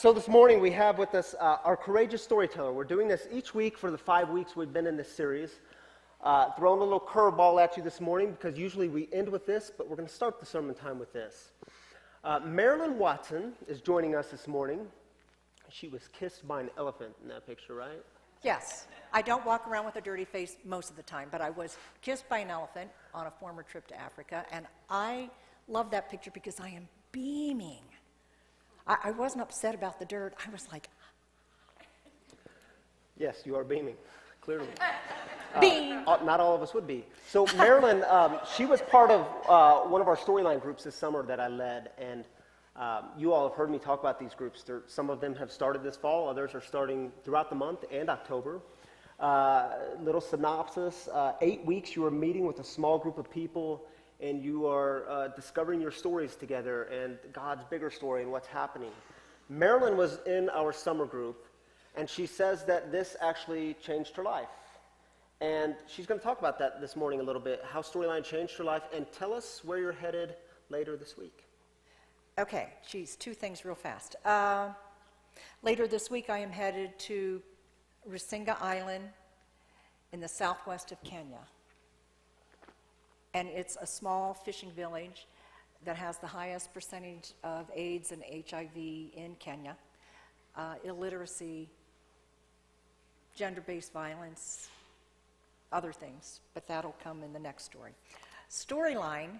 So this morning we have with us our courageous storyteller. We're doing this each week for the 5 weeks we've been in this series. Throwing a little curveball at you this morning because usually we end with this, but we're going to start the sermon time with this. Marilyn Watson is joining us this morning. She was kissed by an elephant in that picture, right? Yes. I don't walk around with a dirty face most of the time, but I was kissed by an elephant on a former trip to Africa, and I love that picture because I am beaming. I wasn't upset about the dirt. I was like... Yes, you are beaming, clearly. Beam! Not all of us would be. So Marilyn, she was part of one of our storyline groups this summer that I led, and you all have heard me talk about these groups. Some of them have started this fall. Others are starting throughout the month and October. Little synopsis, 8 weeks you are meeting with a small group of people and you are discovering your stories together and God's bigger story and what's happening. Marilyn was in our summer group, and she says that this actually changed her life. And she's going to talk about that this morning a little bit, how Storyline changed her life, and tell us where you're headed later this week. Okay, geez, 2 things real fast. Later this week I am headed to Rusinga Island in the southwest of Kenya. And it's a small fishing village that has the highest percentage of AIDS and HIV in Kenya. Illiteracy, gender-based violence, other things, but that'll come in the next story. Storyline,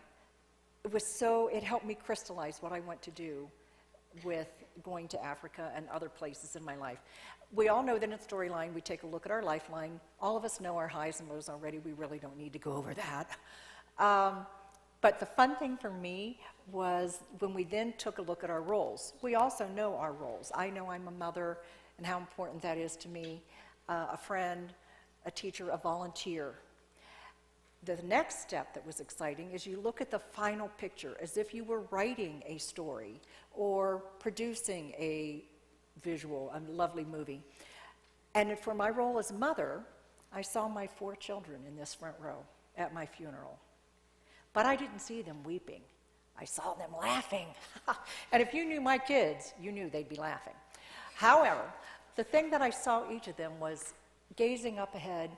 it helped me crystallize what I want to do with going to Africa and other places in my life. We all know that in Storyline, we take a look at our lifeline. All of us know our highs and lows already. We really don't need to go over that. But the fun thing for me was when we then took a look at our roles. We also know our roles. I know I'm a mother and how important that is to me, a friend, a teacher, a volunteer. The next step that was exciting is you look at the final picture as if you were writing a story or producing a visual, a lovely movie. And for my role as mother, I saw my 4 children in this front row at my funeral. But I didn't see them weeping. I saw them laughing. And if you knew my kids, you knew they'd be laughing. However, the thing that I saw each of them was gazing up ahead,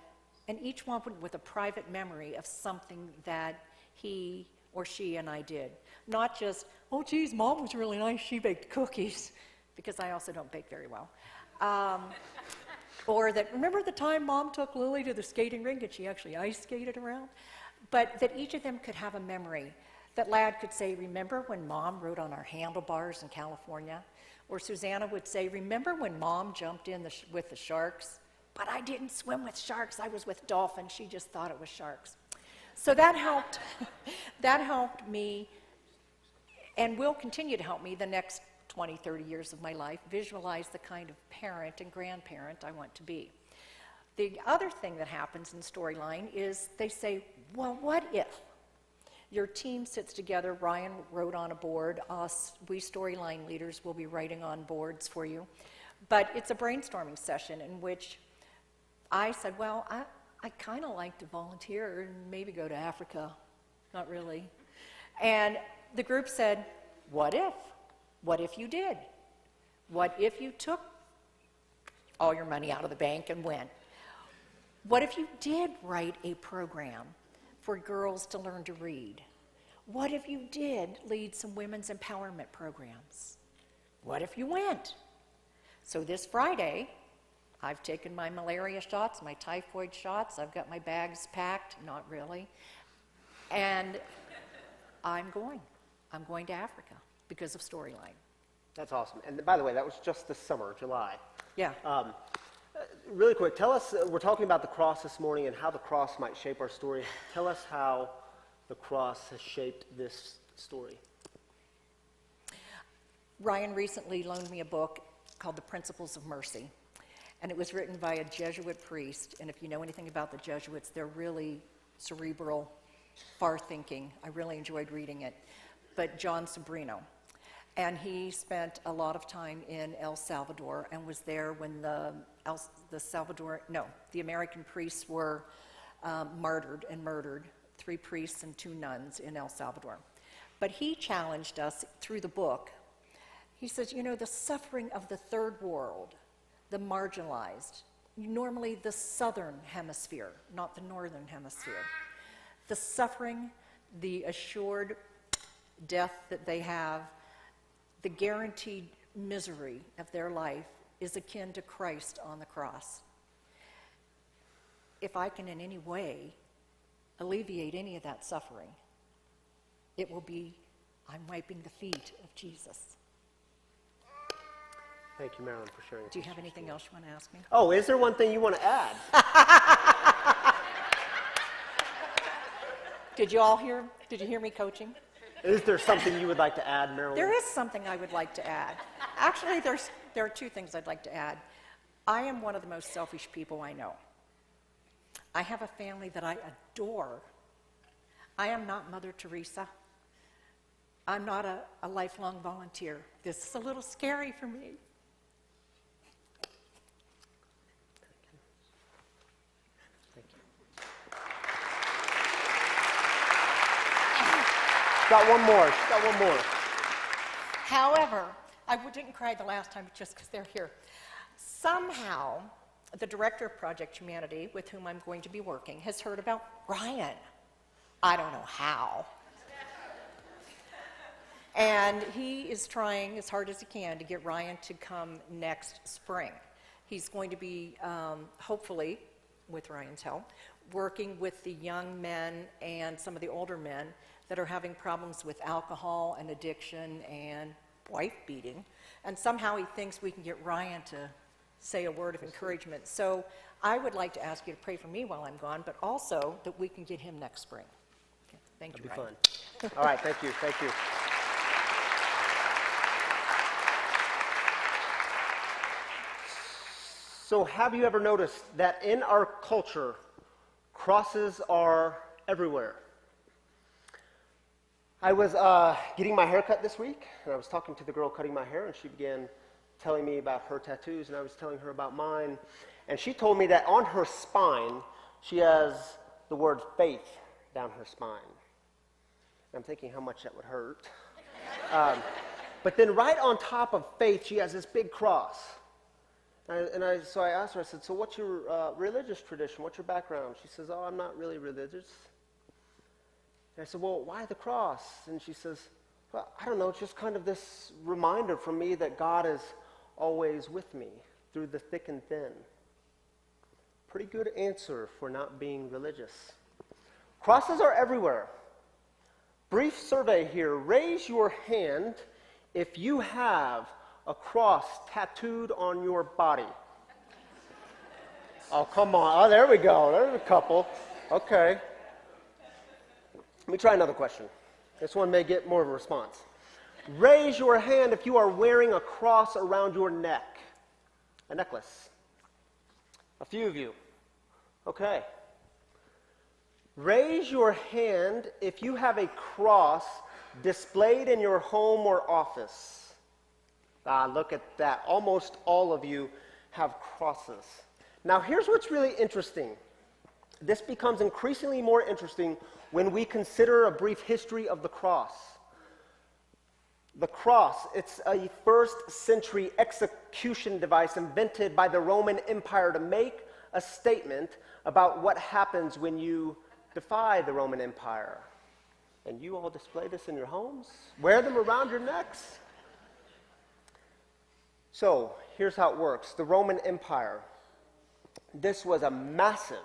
and each one with a private memory of something that he or she and I did. Not just, oh, geez, Mom was really nice, she baked cookies, because I also don't bake very well. Or that, remember the time Mom took Lily to the skating rink and she actually ice skated around? But that each of them could have a memory. That lad could say, remember when Mom rode on our handlebars in California? Or Susanna would say, remember when Mom jumped in with the sharks? But I didn't swim with sharks, I was with dolphins. She just thought it was sharks. So that helped, that helped me, and will continue to help me the next 20, 30 years of my life, visualize the kind of parent and grandparent I want to be. The other thing that happens in Storyline is they say, well, what if? Your team sits together, Ryan wrote on a board, we Storyline leaders will be writing on boards for you. But it's a brainstorming session in which I said, well, I kind of like to volunteer and maybe go to Africa. Not really. And the group said, what if? What if you did? What if you took all your money out of the bank and went? What if you did write a program for girls to learn to read? What if you did lead some women's empowerment programs? What if you went? So this Friday, I've taken my malaria shots, my typhoid shots, I've got my bags packed, not really, and I'm going to Africa because of Storyline. That's awesome. And by the way, that was just this summer, July. Yeah. Really quick, tell us, we're talking about the cross this morning and how the cross might shape our story. Tell us how the cross has shaped this story. Ryan recently loaned me a book called The Principles of Mercy, and it was written by a Jesuit priest, and if you know anything about the Jesuits, they're really cerebral, far-thinking. I really enjoyed reading it. But John Sobrino. And he spent a lot of time in El Salvador and was there when the American priests were martyred and murdered, 3 priests and 2 nuns in El Salvador. But he challenged us through the book. He says, you know, the suffering of the third world, the marginalized, normally the southern hemisphere, not the northern hemisphere, the suffering, the assured death that they have, the guaranteed misery of their life is akin to Christ on the cross. If I can in any way alleviate any of that suffering, it will be I'm wiping the feet of Jesus. Thank you, Marilyn, for sharing. Do you have anything else you want to ask me? Oh, is there one thing you want to add? Did you hear me coaching? Is there something you would like to add, Marilyn? There is something I would like to add. Actually, there are two things I'd like to add. I am one of the most selfish people I know. I have a family that I adore. I am not Mother Teresa. I'm not a lifelong volunteer. This is a little scary for me. Thank you. Got one more. She's got one more. However, I didn't cry the last time just because they're here. Somehow, the director of Project Humanity, with whom I'm going to be working, has heard about Ryan. I don't know how. And he is trying as hard as he can to get Ryan to come next spring. He's going to be, hopefully, with Ryan's help, working with the young men and some of the older men that are having problems with alcohol and addiction and wife beating. And somehow he thinks we can get Ryan to say a word of encouragement. So I would like to ask you to pray for me while I'm gone, but also that we can get him next spring. Okay. Thank you, Ryan. That'd be fun. All right, thank you, thank you. So have you ever noticed that in our culture, crosses are everywhere? I was getting my hair cut this week, and I was talking to the girl cutting my hair, and she began telling me about her tattoos, and I was telling her about mine. And she told me that on her spine, she has the word faith down her spine. And I'm thinking how much that would hurt. But then right on top of faith, she has this big cross. So I asked her, I said, so what's your religious tradition? What's your background? She says, oh, I'm not really religious. And I said, well, why the cross? And she says, well, I don't know, it's just kind of this reminder for me that God is always with me through the thick and thin. Pretty good answer for not being religious. Crosses are everywhere. Brief survey here. Raise your hand if you have a cross tattooed on your body. Oh, come on. Oh, there we go. There's a couple. Okay. Let me try another question. This one may get more of a response. Raise your hand if you are wearing a cross around your neck. A necklace. A few of you. Okay. Raise your hand if you have a cross displayed in your home or office. Look at that. Almost all of you have crosses. Now, here's what's really interesting. This becomes increasingly more interesting when we consider a brief history of the cross. The cross, it's a first-century execution device invented by the Roman Empire to make a statement about what happens when you defy the Roman Empire. And you all display this in your homes? Wear them around your necks? So, here's how it works. The Roman Empire, this was a massive,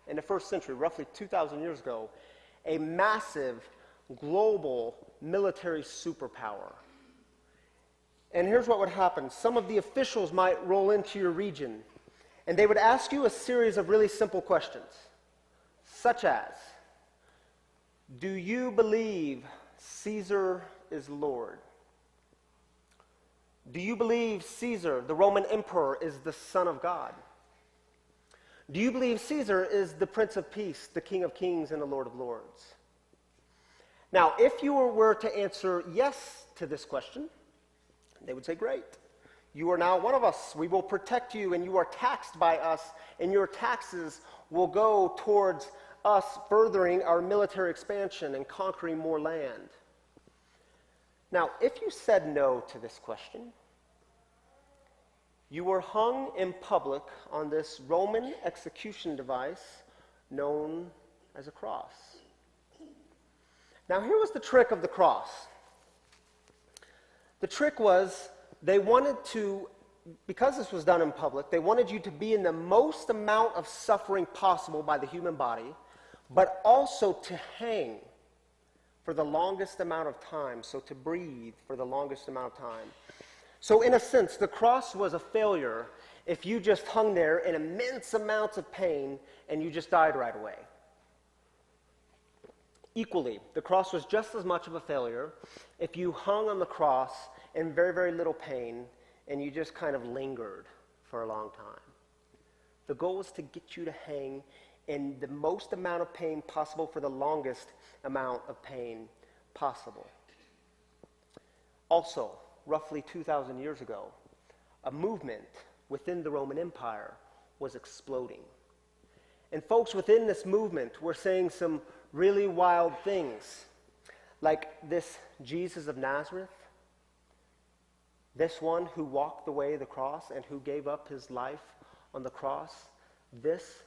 in the first century, roughly 2,000 years ago, a massive global military superpower. And here's what would happen. Some of the officials might roll into your region, and they would ask you a series of really simple questions, such as, do you believe Caesar is Lord? Do you believe Caesar, the Roman emperor, is the Son of God? Do you believe Caesar is the Prince of Peace, the King of Kings, and the Lord of Lords? Now, if you were to answer yes to this question, they would say, great. You are now one of us. We will protect you, and you are taxed by us, and your taxes will go towards us furthering our military expansion and conquering more land. Now, if you said no to this question, you were hung in public on this Roman execution device known as a cross. Now, here was the trick of the cross. The trick was they wanted to, because this was done in public, they wanted you to be in the most amount of suffering possible by the human body, but also to hang for the longest amount of time, so to breathe for the longest amount of time. So in a sense, the cross was a failure if you just hung there in immense amounts of pain and you just died right away. Equally, the cross was just as much of a failure if you hung on the cross in very, very little pain and you just kind of lingered for a long time. The goal was to get you to hang in the most amount of pain possible for the longest amount of pain possible. Also, roughly 2,000 years ago, a movement within the Roman Empire was exploding. And folks within this movement were saying some really wild things, like this Jesus of Nazareth, this one who walked the way of the cross and who gave up his life on the cross, this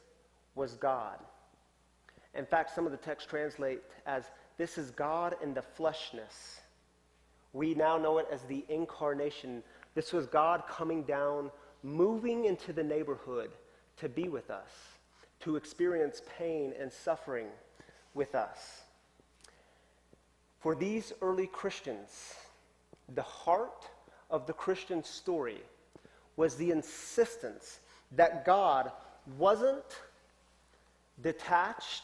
was God. In fact, some of the texts translate as, this is God in the fleshness. We now know it as the incarnation. This was God coming down, moving into the neighborhood to be with us, to experience pain and suffering with us. For these early Christians, the heart of the Christian story was the insistence that God wasn't detached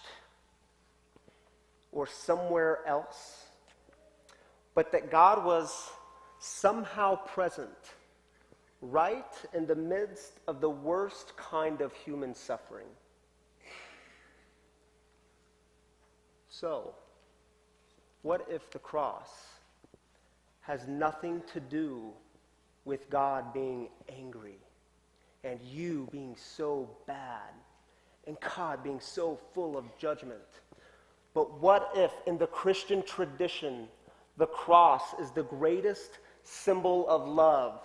or somewhere else, but that God was somehow present right in the midst of the worst kind of human suffering. So, what if the cross has nothing to do with God being angry and you being so bad and God being so full of judgment? But what if in the Christian tradition the cross is the greatest symbol of love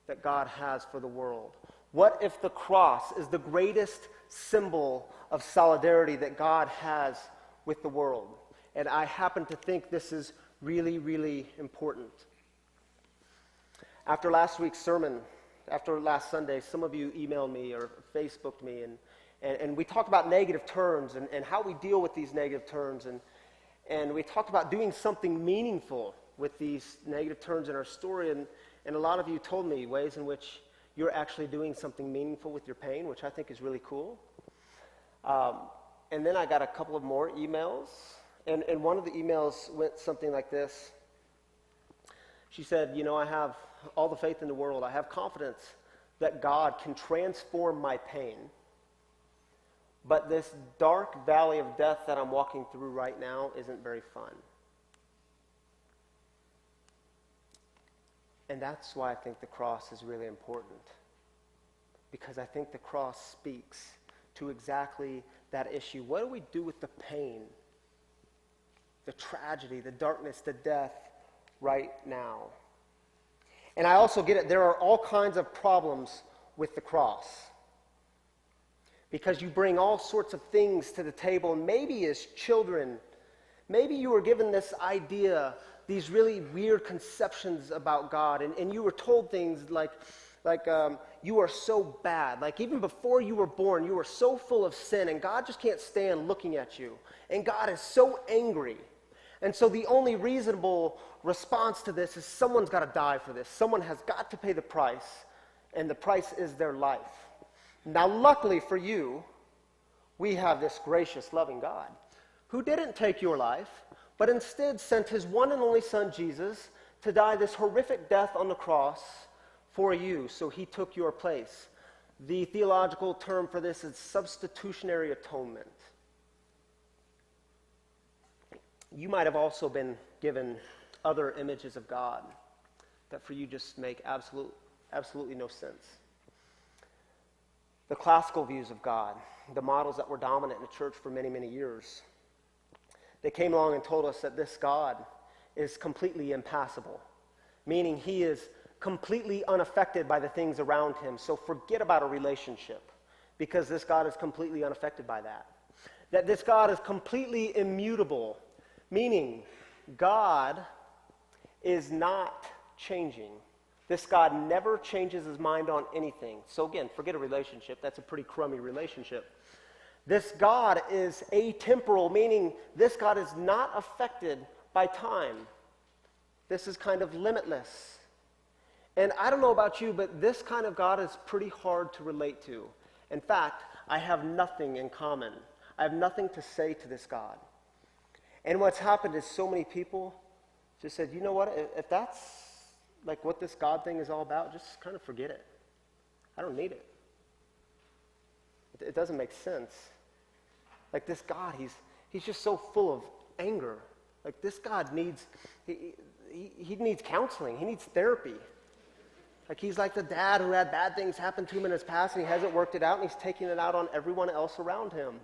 that God has for the world? What if the cross is the greatest symbol of solidarity that God has with the world? And I happen to think this is really, really important. After last week's sermon, after last Sunday, some of you emailed me or Facebooked me, and we talked about negative terms and how we deal with these negative terms, and we talked about doing something meaningful with these negative terms in our story, and a lot of you told me ways in which you're actually doing something meaningful with your pain, which I think is really cool. And then I got a couple of more emails, and one of the emails went something like this. She said, I have all the faith in the world. I have confidence that God can transform my pain. But this dark valley of death that I'm walking through right now isn't very fun. And that's why I think the cross is really important. Because I think the cross speaks to exactly that issue. What do we do with the pain, the tragedy, the darkness, the death right now? And I also get it. There are all kinds of problems with the cross. Because you bring all sorts of things to the table. And maybe as children, maybe you were given this idea, these really weird conceptions about God. And you were told things like you are so bad. Like even before you were born, you were so full of sin. And God just can't stand looking at you. And God is so angry. And so the only reasonable response to this is someone's got to die for this. Someone has got to pay the price. And the price is their life. Now, luckily for you, we have this gracious, loving God who didn't take your life, but instead sent his one and only son, Jesus, to die this horrific death on the cross for you. So he took your place. The theological term for this is substitutionary atonement. You might have also been given other images of God that for you just make absolutely no sense. The classical views of God, the models that were dominant in the church for many, many years, they came along and told us that this God is completely impassible, meaning he is completely unaffected by the things around him. So forget about a relationship, because this God is completely unaffected by that. That this God is completely immutable, meaning God is not changing. This God never changes his mind on anything. So again, forget a relationship. That's a pretty crummy relationship. This God is atemporal, meaning this God is not affected by time. This is kind of limitless. And I don't know about you, but this kind of God is pretty hard to relate to. In fact, I have nothing in common. I have nothing to say to this God. And what's happened is so many people just said, you know what, if that's like what this God thing is all about, just kind of forget it. I don't need it. It doesn't make sense. Like this God, he's just so full of anger. Like this God needs, he needs counseling. He needs therapy. Like he's like the dad who had bad things happen to him in his past and he hasn't worked it out and he's taking it out on everyone else around him.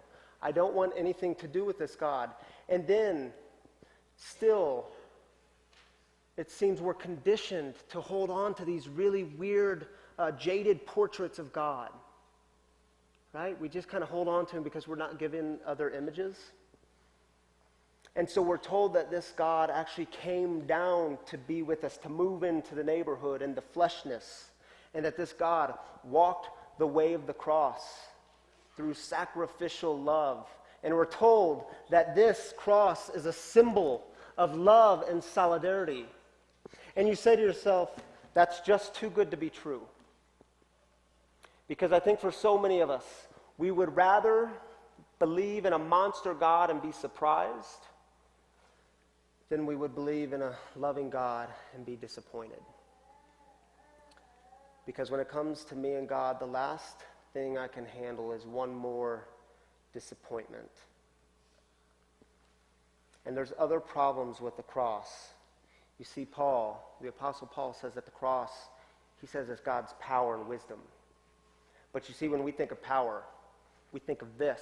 I don't want anything to do with this God. And then, still, it seems we're conditioned to hold on to these really weird, jaded portraits of God. Right? We just kind of hold on to him because we're not given other images. And so we're told that this God actually came down to be with us, to move into the neighborhood and the fleshness, and that this God walked the way of the cross through sacrificial love. And we're told that this cross is a symbol of love and solidarity. And you say to yourself, that's just too good to be true. Because I think for so many of us, we would rather believe in a monster God and be surprised than we would believe in a loving God and be disappointed. Because when it comes to me and God, the last thing I can handle is one more disappointment. And there's other problems with the cross. You see, Paul, the Apostle Paul, says that the cross, he says, is God's power and wisdom. But you see, when we think of power, we think of this.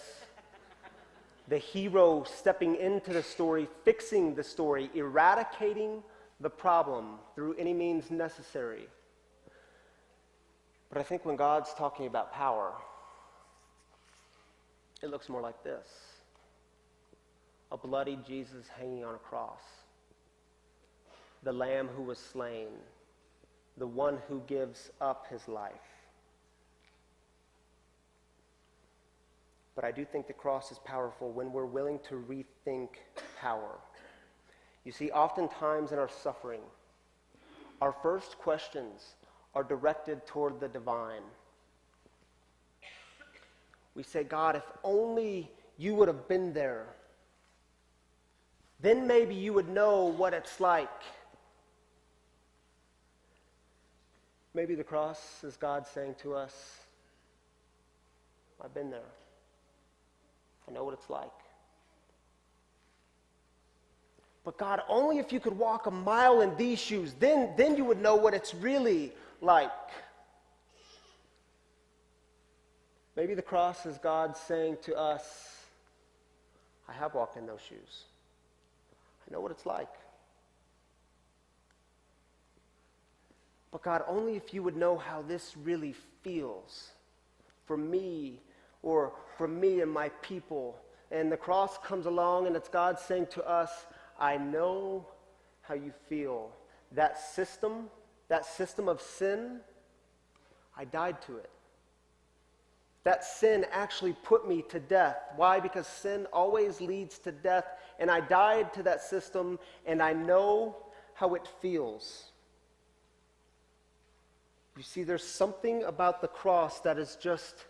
The hero stepping into the story, fixing the story, eradicating the problem through any means necessary. But I think when God's talking about power, it looks more like this. A bloody Jesus hanging on a cross. The Lamb who was slain. The one who gives up his life. But I do think the cross is powerful when we're willing to rethink power. You see, oftentimes in our suffering, our first questions are directed toward the divine. We say, God, if only you would have been there, then maybe you would know what it's like. Maybe the cross is God saying to us, I've been there. I know what it's like. But God, only if you could walk a mile in these shoes, then you would know what it's really like. Maybe the cross is God saying to us, I have walked in those shoes. I know what it's like. But God, only if you would know how this really feels for me, or for me and my people. And the cross comes along and it's God saying to us, I know how you feel. That system of sin, I died to it. That sin actually put me to death. Why? Because sin always leads to death. And I died to that system and I know how it feels. You see, there's something about the cross that is just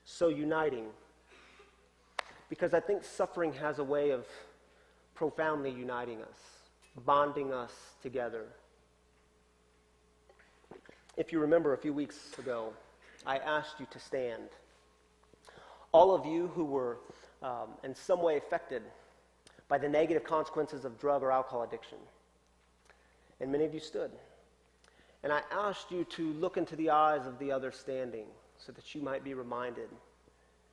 so uniting. Because I think suffering has a way of profoundly uniting us, bonding us together. If you remember a few weeks ago, I asked you to stand. All of you who were in some way affected by the negative consequences of drug or alcohol addiction. And many of you stood. And I asked you to look into the eyes of the other standing so that you might be reminded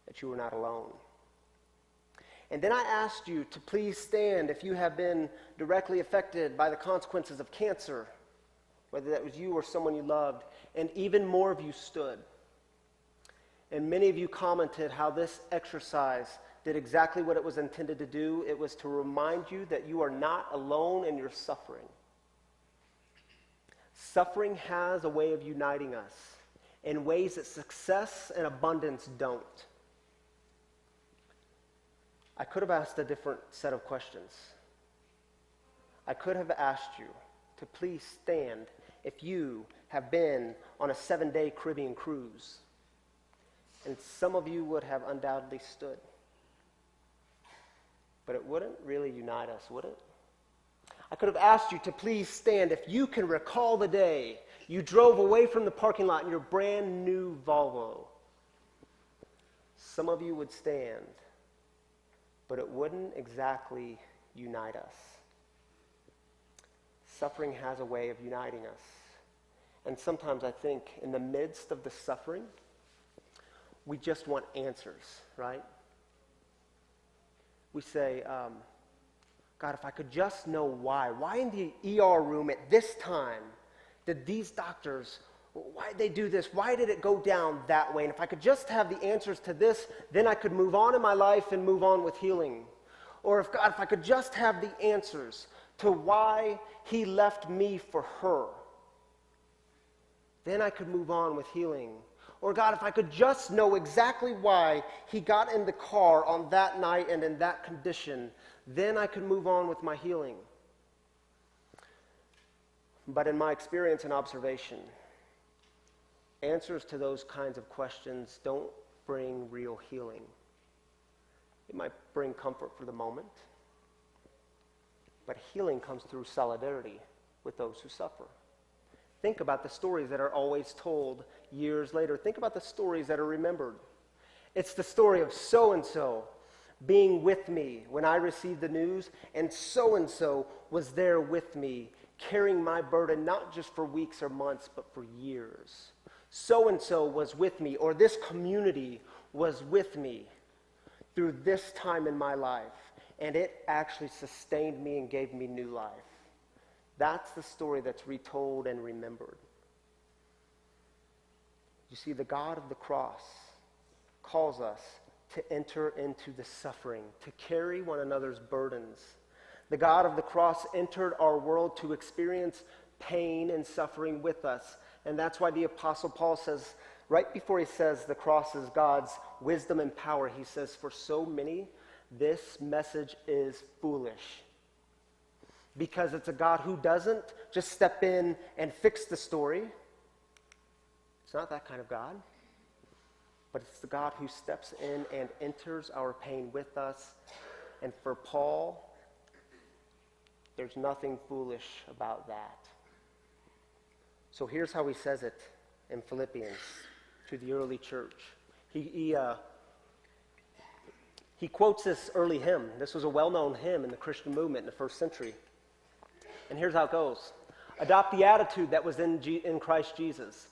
that you were not alone. And then I asked you to please stand if you have been directly affected by the consequences of cancer, whether that was you or someone you loved, and even more of you stood. And many of you commented how this exercise did exactly what it was intended to do. It was to remind you that you are not alone in your suffering. Suffering has a way of uniting us in ways that success and abundance don't. I could have asked a different set of questions. I could have asked you to please stand if you have been on a 7-day Caribbean cruise. And some of you would have undoubtedly stood. But it wouldn't really unite us, would it? I could have asked you to please stand if you can recall the day you drove away from the parking lot in your brand new Volvo. Some of you would stand, but it wouldn't exactly unite us. Suffering has a way of uniting us. And sometimes I think in the midst of the suffering, we just want answers, right? We say, God, if I could just know why. Why in the ER room at this time did these doctors, why did they do this? Why did it go down that way? And if I could just have the answers to this, then I could move on in my life and move on with healing. Or if God, if I could just have the answers to why he left me for her, then I could move on with healing. Or God, if I could just know exactly why he got in the car on that night and in that condition, then I could move on with my healing. But in my experience and observation, answers to those kinds of questions don't bring real healing. It might bring comfort for the moment, but healing comes through solidarity with those who suffer. Think about the stories that are always told years later. Think about the stories that are remembered. It's the story of so-and-so being with me when I received the news, and so-and-so was there with me, carrying my burden not just for weeks or months, but for years. So-and-so was with me, or this community was with me through this time in my life, and it actually sustained me and gave me new life. That's the story that's retold and remembered. You see, the God of the cross calls us to enter into the suffering, to carry one another's burdens. The God of the cross entered our world to experience pain and suffering with us. And that's why the Apostle Paul says, right before he says the cross is God's wisdom and power, he says, for so many, this message is foolish. Because it's a God who doesn't just step in and fix the story. It's not that kind of God. But it's the God who steps in and enters our pain with us. And for Paul, there's nothing foolish about that. So here's how he says it in Philippians to the early church. He quotes this early hymn. This was a well-known hymn in the Christian movement in the first century. And here's how it goes. Adopt the attitude that was in Christ Jesus.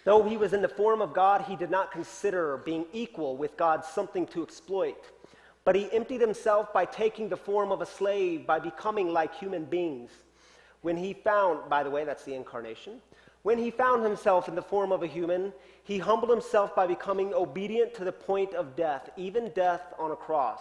Though he was in the form of God, he did not consider being equal with God something to exploit. But he emptied himself by taking the form of a slave, by becoming like human beings. When he found, by the way, that's the incarnation. When he found himself in the form of a human, he humbled himself by becoming obedient to the point of death, even death on a cross.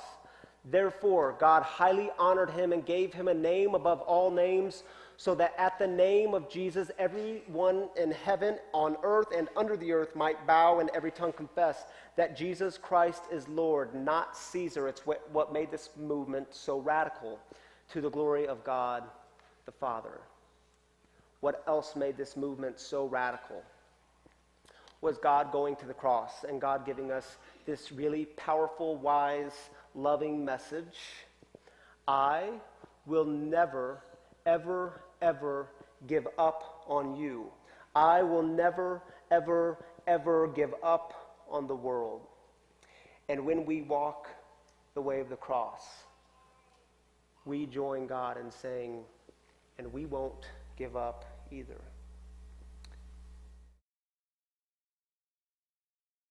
Therefore, God highly honored him and gave him a name above all names, so that at the name of Jesus, everyone in heaven, on earth, and under the earth might bow and every tongue confess that Jesus Christ is Lord, not Caesar. It's what made this movement so radical, to the glory of God the Father. What else made this movement so radical was God going to the cross and God giving us this really powerful, wise, loving message. I will never, ever, ever give up on you. I will never, ever, ever give up on the world. And when we walk the way of the cross, we join God in saying, and we won't give up either.